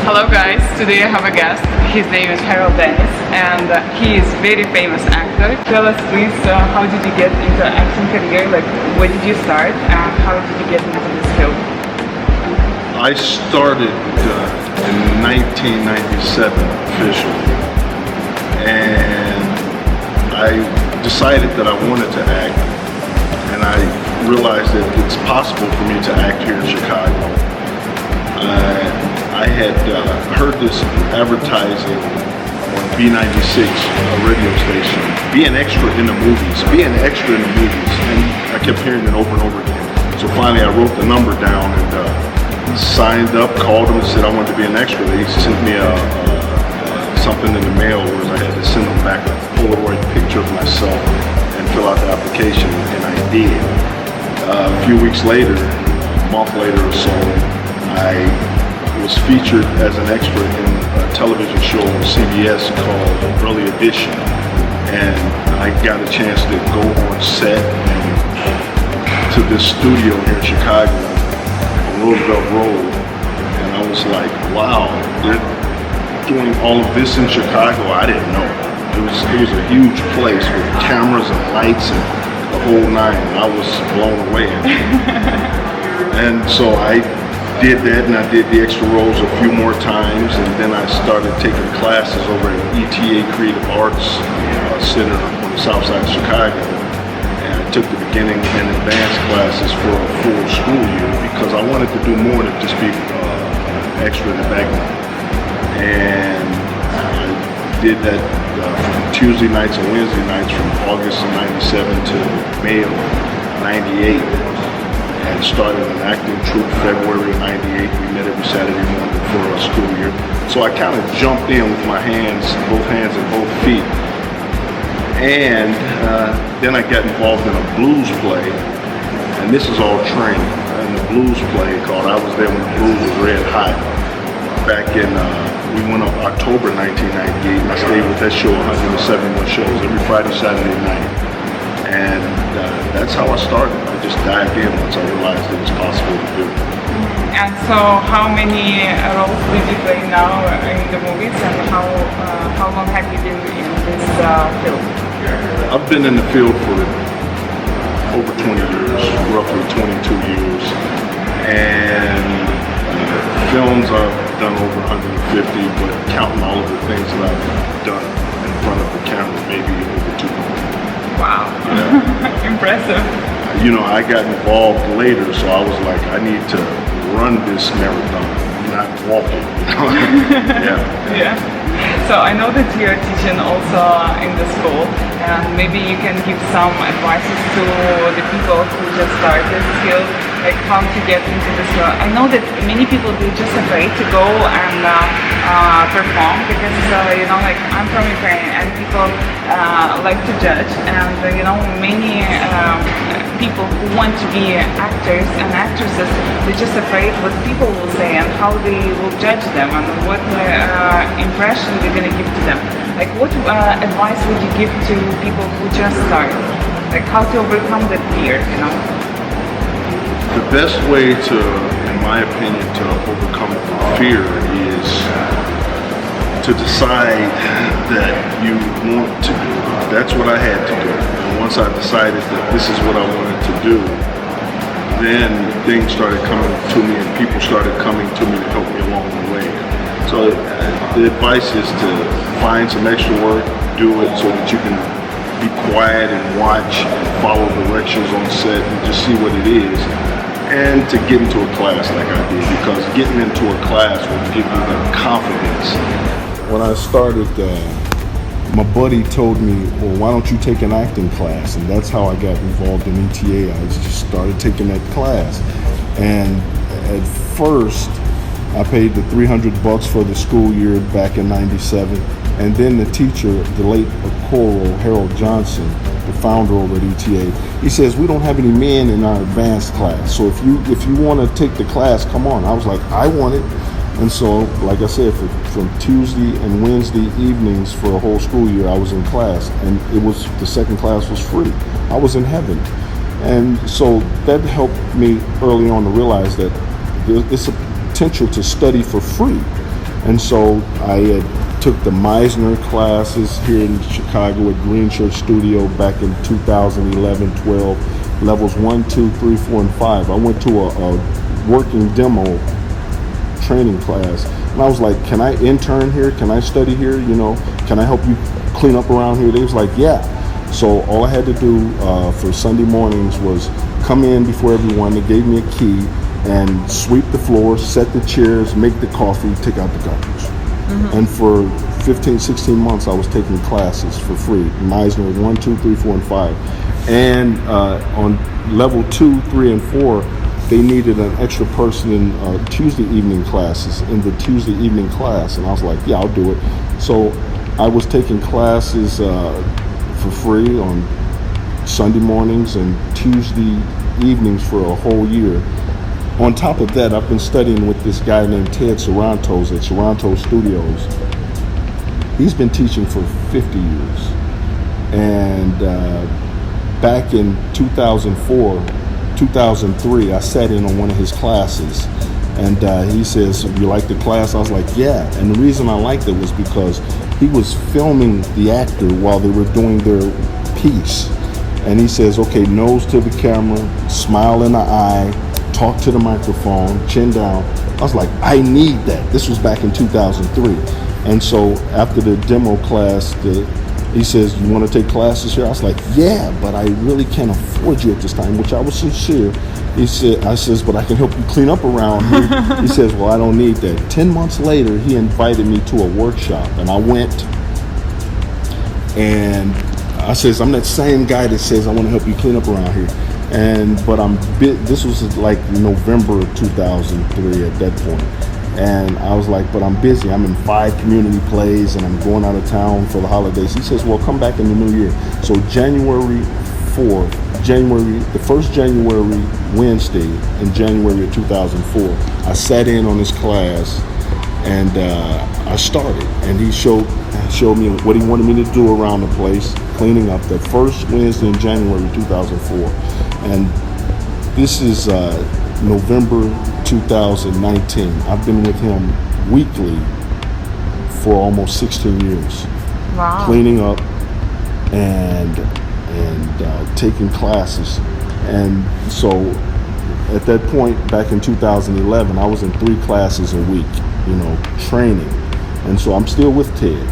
Hello guys, today I have a guest. His name is Harold Dennis and he is very famous actor. Tell us please, how did you get into acting career? Like, where did you start and how did you get into this field? I started in 1997 officially, and I decided that I wanted to act, and I realized that it's possible for me to act here in Chicago. I had heard this advertising on B96, a radio station, be an extra in the movies, and I kept hearing it over and over again. So finally I wrote the number down and signed up, called them and said I wanted to be an extra. They sent me something in the mail where I had to send them back a Polaroid picture of myself and fill out the application, and I did. A few weeks later, a month later or so, I was featured as an extra in a television show on CBS called Early Edition, and I got a chance to go on set and to this studio here in Chicago on Roosevelt Road, and I was like, wow, they're doing all of this in Chicago. I didn't know. It was a huge place with cameras and lights and the whole nine, and I was blown away. And so I did that, and I did the extra roles a few more times, and then I started taking classes over at ETA Creative Arts Center on the south side of Chicago. And I took the beginning and advanced classes for a full school year because I wanted to do more than just be extra in the background. And I did that from Tuesday nights and Wednesday nights from August of '97 to May of '98. And started an acting troupe February of '98. We met every Saturday morning for a school year. So I kind of jumped in with my both hands and both feet. And then I got involved in a blues play, and this is all training. In the blues play called I Was There When the Blues Was Red Hot. Back in, we went up October 1998, and I stayed with that show 171 shows every Friday, Saturday night. And that's how I started. I just dived in once I realized it was possible to do. And so how many roles did you play now in the movies, and how long have you been in this field? I've been in the field for over 20 years, roughly 22 years. And films I've done over 150, but counting all of the things that I've done in front of the camera, maybe over 200. Wow, yeah. Impressive. You know, I got involved later, so I was like, I need to run this marathon, not walk it. Yeah. So I know that you're teaching also in the school, and maybe you can give some advices to the people who just start this skill, like how to get into this. I know that many people, they're just afraid to go and perform because, like I'm from Ukraine and people like to judge, and many people who want to be actors and actresses, they're just afraid what people will say and how they will judge them and what impression they're going to give to them. Like, what advice would you give to people who just start? Like, how to overcome that fear, The best way to, in my opinion, to overcome fear is to decide that you want to do it. That's what I had to do. And once I decided that this is what I wanted to do, then things started coming to me and people started coming to me to help me along the way. So the advice is to find some extra work, do it so that you can be quiet and watch and follow directions on set and just see what it is. And to get into a class like I did, because getting into a class will give you the confidence. When I started, my buddy told me, well, why don't you take an acting class? And that's how I got involved in ETA. I just started taking that class. And at first, I paid the $300 for the school year back in '97. And then the teacher, the late Choral Harold Johnson, the founder over at ETA, he says, we don't have any men in our advanced class. So if you want to take the class, come on. I was like, I want it. And so, like I said, from Tuesday and Wednesday evenings for a whole school year, I was in class, and the second class was free. I was in heaven. And so that helped me early on to realize that it's a potential to study for free. And so I took the Meisner classes here in Chicago at Green Church Studio back in 2011, 12, levels 1, 2, 3, 4, and 5. I went to a working demo training class, and I was like, can I intern here? Can I study here? You know, can I help you clean up around here? They was like, yeah. So all I had to do for Sunday mornings was come in before everyone. They gave me a key and sweep the floor, set the chairs, make the coffee, take out the garbage. And for 15, 16 months, I was taking classes for free. Meisner 1, 2, 3, 4, and 5. And on level 2, 3, and 4, they needed an extra person in Tuesday evening classes, in the Tuesday evening class. And I was like, yeah, I'll do it. So I was taking classes for free on Sunday mornings and Tuesday evenings for a whole year. On top of that, I've been studying with this guy named Ted Sarantos at Sarantos Studios. He's been teaching for 50 years. And back in 2004, 2003, I sat in on one of his classes. And he says, you like the class? I was like, yeah. And the reason I liked it was because he was filming the actor while they were doing their piece. And he says, okay, nose to the camera, smile in the eye, talk to the microphone, chin down. I was like, I need that. This was back in 2003. And so after the demo class, he says, you want to take classes here? I was like, yeah, but I really can't afford you at this time, which I was sincere. He said, I says, but I can help you clean up around here. He says, well, I don't need that. 10 months later, he invited me to a workshop, and I went. And I says, I'm that same guy that says I want to help you clean up around here. But this was like November of 2003 at that point. And I was like, but I'm busy. I'm in 5 community plays and I'm going out of town for the holidays. He says, well, come back in the new year. So January 4th, the first January Wednesday in January of 2004, I sat in on his class and I started. And he showed me what he wanted me to do around the place, cleaning up that first Wednesday in January 2004. And this is November 2019. I've been with him weekly for almost 16 years. Wow. Cleaning up and taking classes. And so at that point, back in 2011, I was in 3 classes a week, training. And so I'm still with Ted.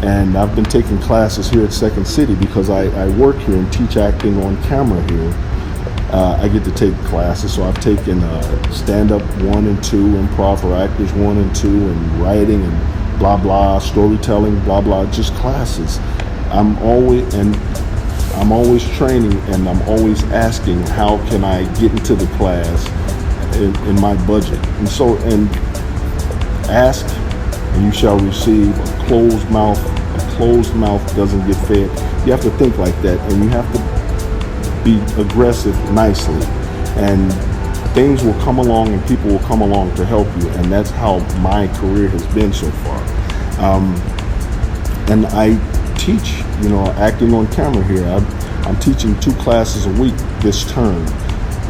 And I've been taking classes here at Second City because I work here and teach acting on camera here. I get to take classes, so I've taken stand-up 1 and 2, improv for actors 1 and 2, and writing and blah blah, storytelling, blah blah, just classes. I'm always training, and I'm always asking, how can I get into the class in my budget? And ask, and you shall receive. A closed mouth doesn't get fed. You have to think like that, and you have to be aggressive nicely, and things will come along and people will come along to help you. And that's how my career has been so far. And I teach, acting on camera here. I'm teaching 2 classes a week this term,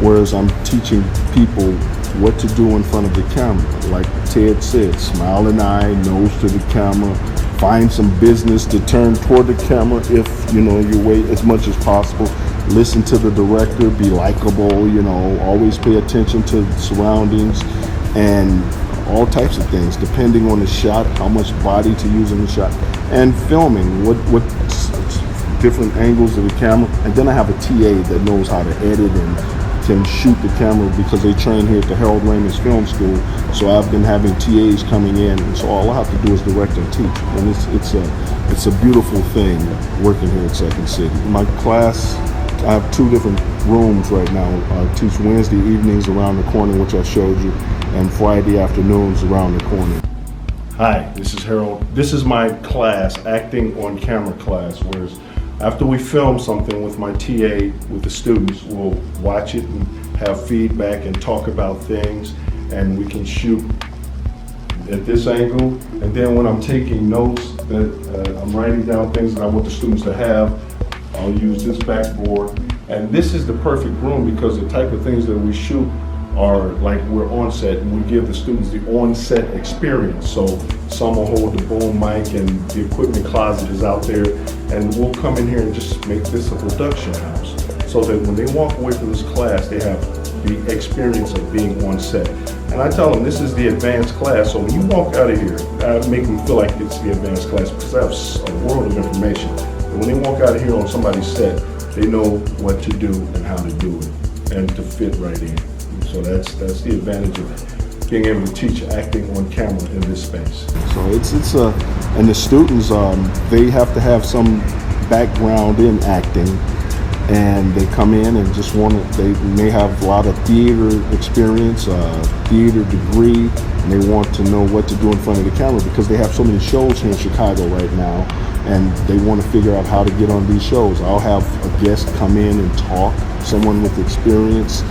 whereas I'm teaching people what to do in front of the camera. Like Ted said, smile in the eye, nose to the camera, find some business to turn toward the camera if, you wait as much as possible. Listen to the director, be likable, always pay attention to the surroundings and all types of things, depending on the shot, how much body to use in the shot, and filming, what different angles of the camera. And then I have a TA that knows how to edit and can shoot the camera because they train here at the Harold Ramis Film School. So I've been having TAs coming in, and so all I have to do is direct and teach. And it's a beautiful thing working here at Second City. My class, I have 2 different rooms right now. I teach Wednesday evenings around the corner, which I showed you, and Friday afternoons around the corner. Hi, this is Harold. This is my class, acting on camera class, whereas after we film something with my TA, with the students, we'll watch it and have feedback and talk about things, and we can shoot at this angle. And then when I'm taking notes, that I'm writing down things that I want the students to have, I'll use this backboard. And this is the perfect room because the type of things that we shoot are like we're on set, and we give the students the on-set experience. So some will hold the boom mic, and the equipment closet is out there, and we'll come in here and just make this a production house, so that when they walk away from this class, they have the experience of being on set. And I tell them this is the advanced class, so when you walk out of here, I make them feel like it's the advanced class because I have a world of information. And when they walk out of here on somebody's set, they know what to do and how to do it, and to fit right in. So that's the advantage of being able to teach acting on camera in this space. So it's and the students, they have to have some background in acting, and they come in and just they may have a lot of theater experience, theater degree, and they want to know what to do in front of the camera because they have so many shows here in Chicago right now, and they want to figure out how to get on these shows. I'll have a guest come in and talk, someone with experience,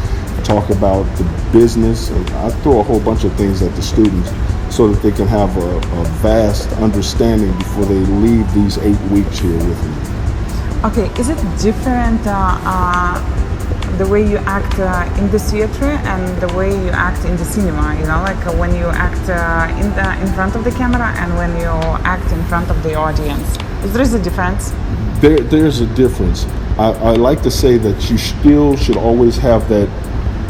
talk about the business, and I throw a whole bunch of things at the students so that they can have a vast understanding before they leave these 8 weeks here with me. Okay, is it different the way you act in the theater and the way you act in the cinema? You know, like when you act in front of the camera and when you act in front of the audience. Is there a difference? There's a difference. I like to say that you still should always have that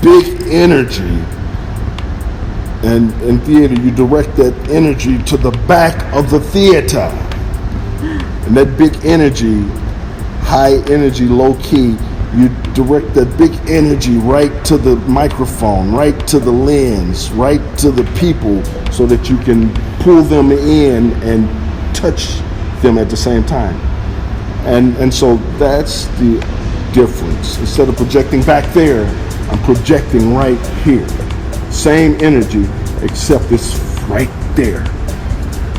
big energy, and in theater you direct that energy to the back of the theater, and that big energy, high energy, low key, you direct that big energy right to the microphone, right to the lens, right to the people, so that you can pull them in and touch them at the same time. And so that's the difference. Instead of projecting back there, I'm projecting right here. Same energy, except it's right there.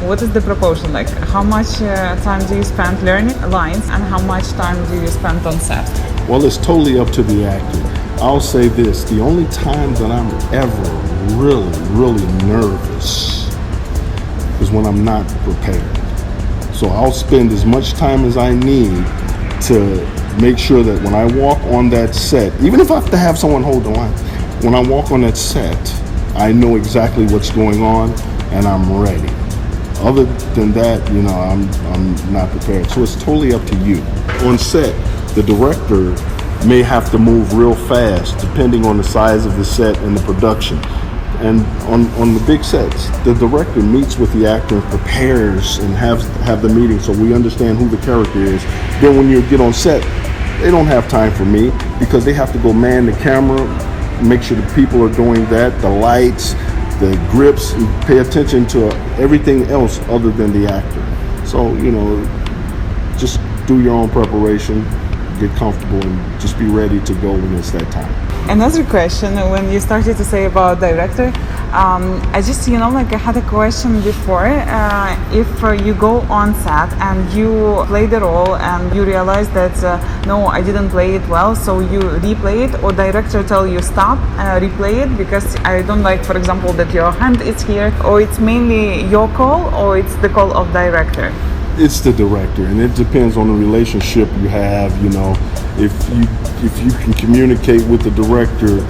What is the proportion? Like, how much time do you spend learning lines and how much time do you spend on set? Well, it's totally up to the actor. I'll say this, the only time that I'm ever really nervous is when I'm not prepared. So I'll spend as much time as I need to make sure that when I walk on that set, even if I have to have someone hold the line, when I walk on that set, I know exactly what's going on and I'm ready. Other than that, you know, I'm not prepared. So it's totally up to you. On set, the director may have to move real fast depending on the size of the set and the production. And on the big sets, the director meets with the actor and prepares and have the meeting so we understand who the character is. Then when you get on set, they don't have time for me because they have to go man the camera, make sure the people are doing that, the lights, the grips, and pay attention to everything else other than the actor. So, you know, just do your own preparation, get comfortable, and just be ready to go when it's that time. Another question, when you started to say about director, I just, you know, like I had a question before. If you go on set and you play the role and you realize that, no, I didn't play it well, so you replay it, or director tell you stop, replay it because I don't like, for example, that your hand is here, or it's mainly your call, or it's the call of director? It's the director, and it depends on the relationship you have. You know, if you can communicate with the director,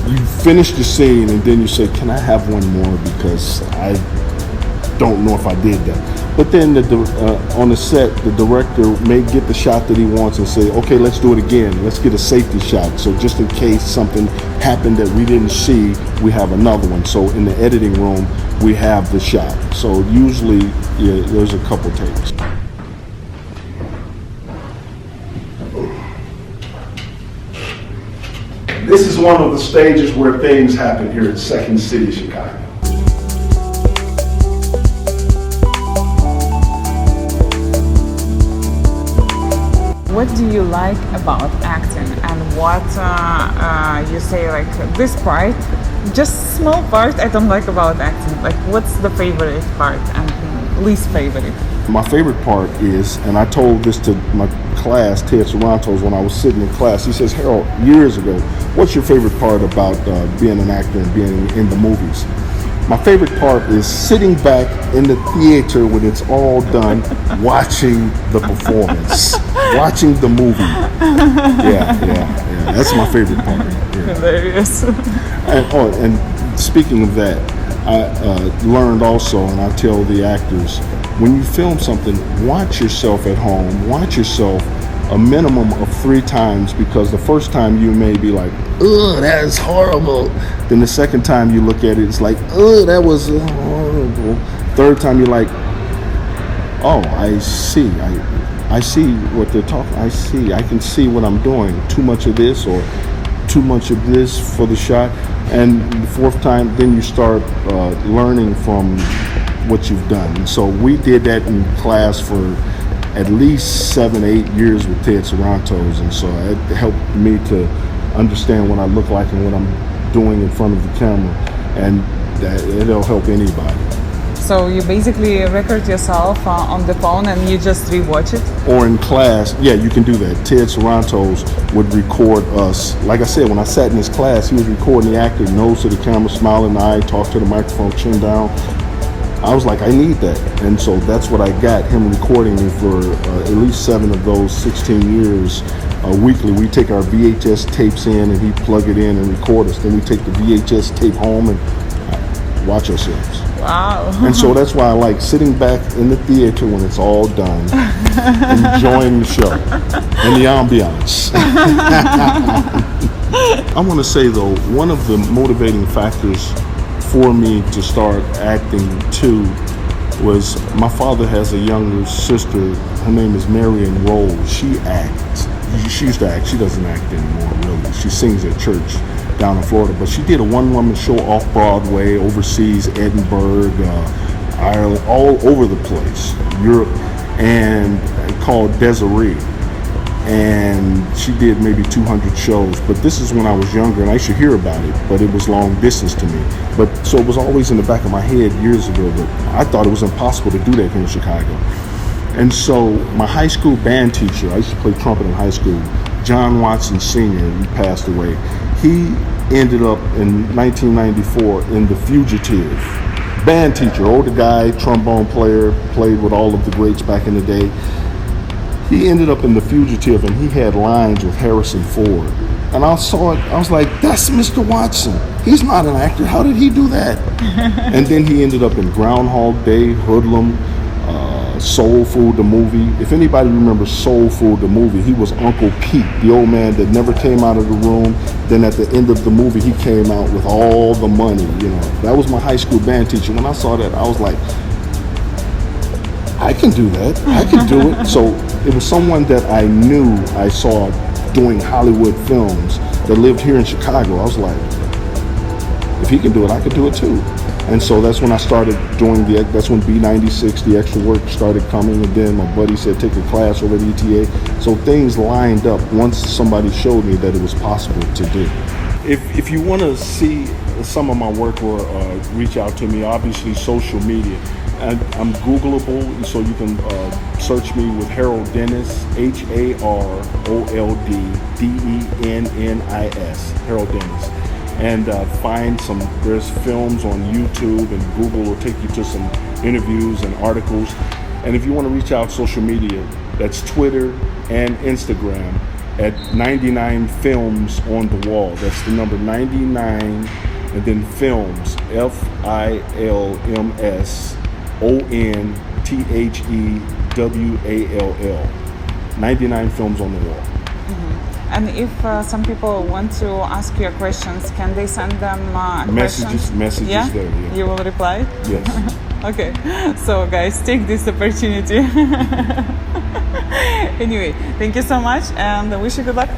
you finish the scene and then you say, "Can I have one more? Because I don't know if I did that." But then on the set, the director may get the shot that he wants and say, "Okay, let's do it again. Let's get a safety shot. So just in case something happened that we didn't see, we have another one." So in the editing room, we have the shot. So usually, yeah, there's a couple takes. This is one of the stages where things happen here at Second City, Chicago. What do you like about acting, and what you say, like, this part, just small part I don't like about acting? Like, what's the favorite part and least favorite? My favorite part is, and I told this to my class, Ted Sarantos, when I was sitting in class, he says, "Harold, years ago, what's your favorite part about being an actor and being in the movies?" My favorite part is sitting back in the theater when it's all done, watching the performance, watching the movie. Yeah. That's my favorite part. Yeah. Hilarious. And speaking of that, I learned also, and I tell the actors, when you film something, watch yourself at home. Watch yourself a minimum of 3 times, because the first time you may be like, ugh, that is horrible. Then the second time you look at it, it's like, ugh, that was horrible. Third time you're like, oh, I see. I see what they're talking. I can see what I'm doing. Too much of this or too much of this for the shot. And the fourth time, then you start learning from what you've done. And so we did that in class for at least 7-8 years with Ted Sarantos, and so it helped me to understand what I look like and what I'm doing in front of the camera, and it'll help anybody. So you basically record yourself on the phone and you just rewatch it? Or in class, yeah, you can do that. Ted Sarantos would record us. Like I said, when I sat in his class, he was recording the actor, nose to the camera, smile in the eye, talk to the microphone, chin down. I was like, I need that. And so that's what I got, him recording me for at least 7 of those 16 years weekly. We take our VHS tapes in and he'd plug it in and record us. Then we take the VHS tape home and watch ourselves. Wow. And so that's why I like sitting back in the theater when it's all done, enjoying the show and the ambiance. I want to say, though, one of the motivating factors for me to start acting too was my father has a younger sister. Her name is Marion Rose. She acts. She used to act. She doesn't act anymore, really. She sings at church down in Florida. But she did a one-woman show off Broadway, overseas, Edinburgh, Ireland, all over the place, Europe, and called Desiree. And she did maybe 200 shows, but this is when I was younger and I used to hear about it, but it was long distance to me. But so it was always in the back of my head years ago, but I thought it was impossible to do that here in Chicago. And so my high school band teacher, I used to play trumpet in high school, John Watson Sr., he passed away. He ended up in 1994 in The Fugitive. Band teacher, older guy, trombone player, played with all of the greats back in the day. He ended up in The Fugitive, and he had lines with Harrison Ford. And I saw it, I was like, that's Mr. Watson. He's not an actor. How did he do that? And then he ended up in Groundhog Day, Hoodlum, Soul Food, the movie. If anybody remembers Soul Food, the movie, he was Uncle Pete, the old man that never came out of the room. Then at the end of the movie, he came out with all the money, you know. That was my high school band teacher. When I saw that, I was like, I can do that. I can do it. So it was someone that I knew I saw doing Hollywood films that lived here in Chicago. I was like, if he can do it, I could do it too. And so that's when I started doing that's when B96, the extra work started coming. And then my buddy said, take a class over at ETA. So things lined up once somebody showed me that it was possible to do. If you want to see some of my work or reach out to me, obviously social media. I'm Googleable, so you can search me with Harold Dennis, HaroldDennis, Harold Dennis. And there's films on YouTube, and Google will take you to some interviews and articles. And if you want to reach out social media, that's Twitter and Instagram at 99 Films on the Wall. That's the number 99, and then Films, FILMS. ONTHEWALL. 99 Films on the Wall. Mm-hmm. And if some people want to ask you questions, can they send them messages yeah? there? Yeah. You will reply? Yes. Okay. So guys, take this opportunity. Anyway, thank you so much and I wish you good luck.